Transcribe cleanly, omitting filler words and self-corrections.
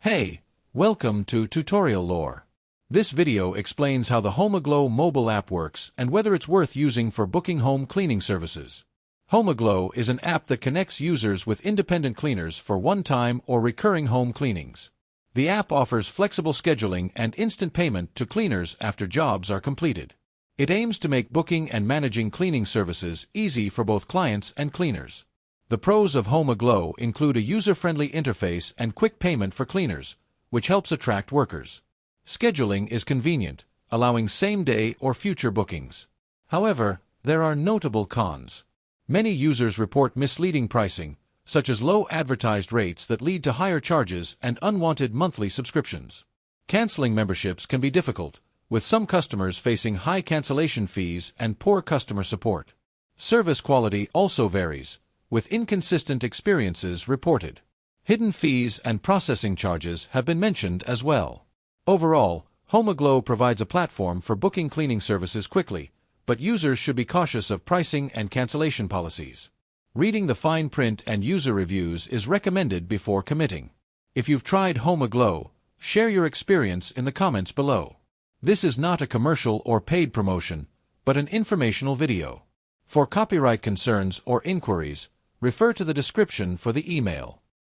Hey, welcome to Tutorial Lore. This video explains how the Homeaglow mobile app works and whether it's worth using for booking home cleaning services. Homeaglow is an app that connects users with independent cleaners for one-time or recurring home cleanings. The app offers flexible scheduling and instant payment to cleaners after jobs are completed. It aims to make booking and managing cleaning services easy for both clients and cleaners. The pros of Homeaglow include a user-friendly interface and quick payment for cleaners, which helps attract workers. Scheduling is convenient, allowing same-day or future bookings. However, there are notable cons. Many users report misleading pricing, such as low advertised rates that lead to higher charges and unwanted monthly subscriptions. Canceling memberships can be difficult, with some customers facing high cancellation fees and poor customer support. Service quality also varies, with inconsistent experiences reported. Hidden fees and processing charges have been mentioned as well. Overall, Homeaglow provides a platform for booking cleaning services quickly, but users should be cautious of pricing and cancellation policies. Reading the fine print and user reviews is recommended before committing. If you've tried Homeaglow, share your experience in the comments below. This is not a commercial or paid promotion, but an informational video. For copyright concerns or inquiries, refer to the description for the email.